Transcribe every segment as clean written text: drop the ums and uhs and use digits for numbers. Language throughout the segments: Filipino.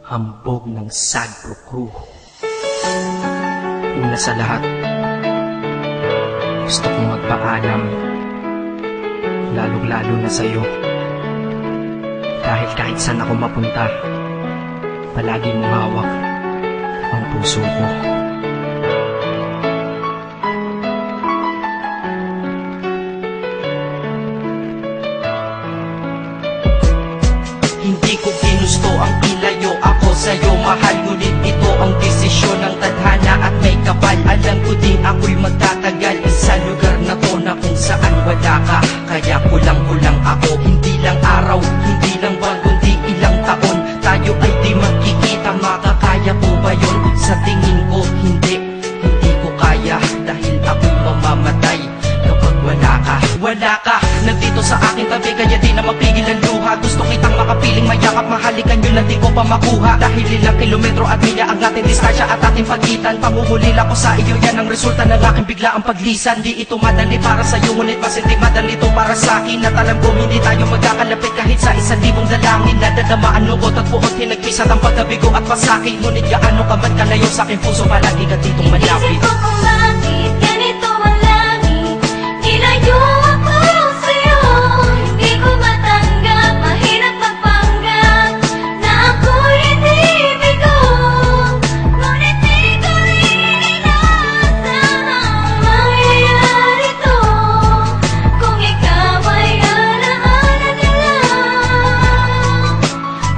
hambog ng Sagpro Crew. Una sa lahat, gusto kong magpaalam, lalong-lalo na sa'yo. Dahil kahit saan ako mapunta, palagi mong hawak ang puso ko. Hindi ko ginusto ang ilayo ako sa'yo, mahal. Ngunit ito ang desisyon ng tadhana at may kapal. Alam ko din ako'y magtatagal sa lugar na to na kung saan wala ka. Kaya kulang-kulang ako, hindi lang araw, hindi lang buwan, kundi ilang taon. Tayo ay di magkikita, makakaya po ba yun? Sa tingin ko hindi ko kaya, dahil ako'y mamamatay kapag wala ka. Wala ka, nandito sa aking tabi, kaya di na mapigil ang luha. Gusto kitang makapiling, mayakap, mahalikan yun na di ko pa makuha. Dahil ilang kilometro at milya ang ating distansya at ating pagitan. Pangungulila ko sa iyo, yan ang resulta ng aking biglaang paglisan. Di ito madali para sa'yo, ngunit mas hindi madali ito para sa'kin. At alam ko hindi tayo magkakalapit kahit sa 1,000 dalangin. Nadadamaan lungkot at puot, hinagpisat ang pagkabigo at pasakit. Ngunit gaano ka man kalayo sa aking puso, palagi ka ditong malapit. Isip ko kung bakit ganito ang langit, nilayo ako sa'yo. Hindi ko matanggap, mahirap magpanggap na ako'y hindi bigo. Ngunit di ko rin inaasahang mangyayari to. Kung ikaw ay alaala na lang,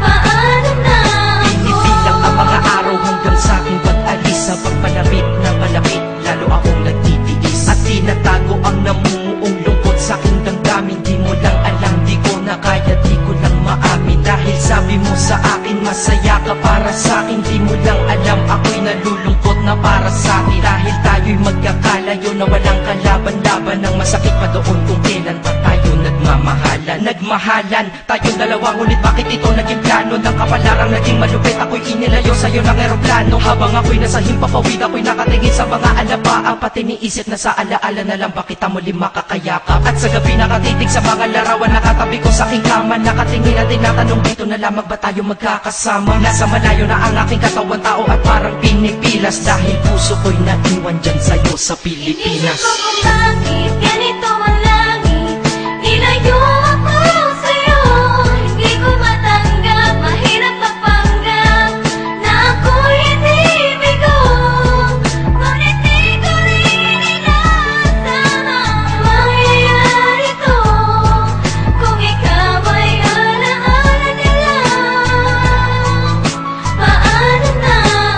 paano na ako? Pinipilang ang mga araw hanggang sa aking pag-alis. Sa pagpalapit na malapit, lalo akong nagtitiis. At tinatago ang namumuong lungkot sa aking damdamin. Di mo lang alam, di ko na kaya, di ko lang maamin. Dahil sabi mo sa akin, masaya ka para sa akin. Di mo lang alam, ako'y nalulungkot na para sa akin. Dahil tayo'y magkakalayo na walang kalaban-laban. Ang masakit pa doon kung kailan pa tayo nagmamahalan. Nagmahalan, tayong dalawa, ngunit bakit ito naging plano? Ng kapalarang naging malupit, ako'y inilayo sa'yo ng eroplano. Habang ako'y nasa himpapawid, ako'y nakatingin sa mga alapaap. Pati niisip na sa alaala na lang, bakit ang muli makakayakap? At sa gabi nakatitig sa mga larawan, nakatabi ko sa aking kama. Nakatingin at tinatanong, dito na lamang ba tayo magkakasama? Nasa malayo na ang aking katawan, tao at parang pinipilas. Dahil puso ko'y naiwan dyan sa'yo sa Pilipinas. Isip ko kung bakit ganito ang langit, nilayo ako sa'yo. Hindi ko matanggap, mahirap magpanggap na ako'y hindi bigo. Ngunit di ko rin inaasahang mangyayari to. Kung ikaw ay alaala na lang, paano na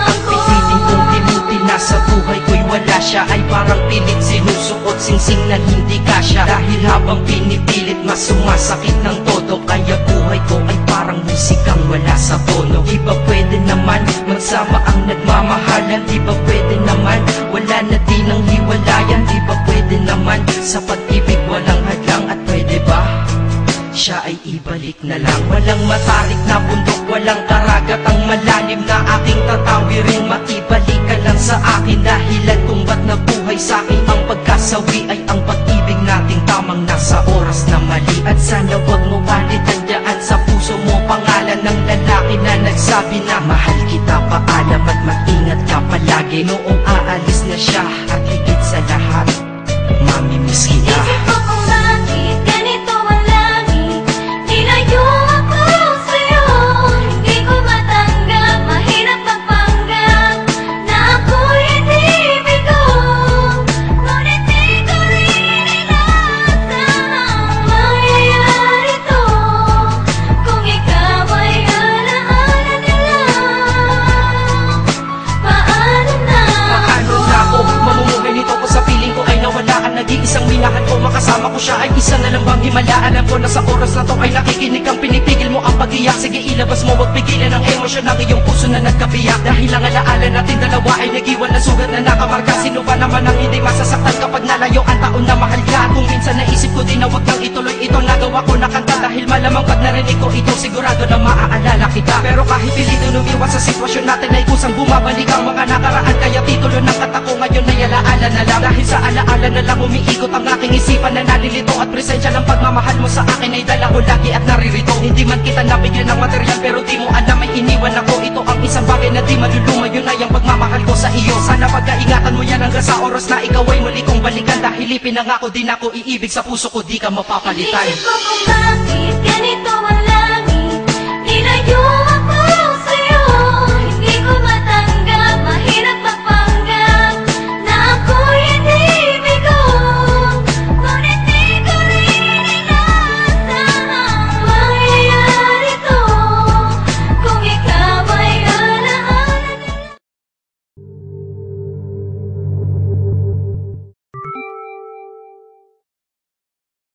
ako? Pilitin kong pinuti na sa buhay ko'y wala siya. Ay parang pilit sinusuot, singsing na hindi kasya. Dahil habang pinipilit, mas sumasakit ng todo. Kaya buhay ko ay parang musikang wala sa tono. Di ba pwede naman magsama ang nagmamahalan? Di ba pwede naman wala na din ang hiwalayan? Di ba pwede naman sa pag-ibig walang hadlang? At pwede ba siya ay ibalik na lang? Walang matarik na bundok, walang karagat ang malalim na aking tatawirin. Makibalik ka lang sa akin, dahilan kung ba't nabuhay sa akin ang pagkasawi ay ang pag-ibig nating tamang nasa oras na mali. At sana wag mo palitan dyan sa puso mo pangalan ng lalaki na nagsabi na mahal kita, paalam at mag-ingat ka palagi. Noong aalis na siya at higit sa lahat, mamimiss kita. Isip ko kung bakit ganito ang langit, nilayo ako sa'yo. Hindi ko matanggap, mahirap magpanggap na ako'y hindi bigo. Ngunit di ko rin inaasahang mangyayari to. Kung ikaw ay alaala na lang, paano na Paano na ako mamumuhay nito ko sa piling ko ay nawala ang nag-iisang minahal ko? Makasama ko siya ay isa na lang bang himala? Alam ko na sa oras na to ay nakikinig kang pinipigil mo ang pag-iyak. Sige ilabas mo, wag pigilan ang emosyon ng iyong puso na nagkabiyak. Dahil ang alaala natin dalawa ay nag-iwan na sugat na nakamarka. Sino ba naman ang hindi masasaktan kapag nalayo ang taon na mahal ka? Kung minsan naisip ko din na wag kang ituloy itong nagawa ko na kanta. Dahil malamang pag narinig ko ito, sigurado na maaalala kita. Pero kahit pilito lumiwas sa sitwasyon natin ay kusang bumabalik ang mga nakaraan. Kaya titulo ng kanta ko ngayon ay alaala na lang. Dahil sa alaala na lang umiikot ang aking isipan na nalilito. At presensya ng pagmamahal mo sa akin ay dala ko lagi at naririto. Hindi man kita nabigyan ng material, pero di mo alam ay iniwan ako. Ito na di malulumayo na yung pagmamahal ko sa iyo. Sana pagkaingatan mo yan hanggang sa oras na ikaw ay muli kong balikan. Dahil ipinangako din ako iibig sa puso ko, di ka mapapalitan. Isip ko kung bakit ganito ang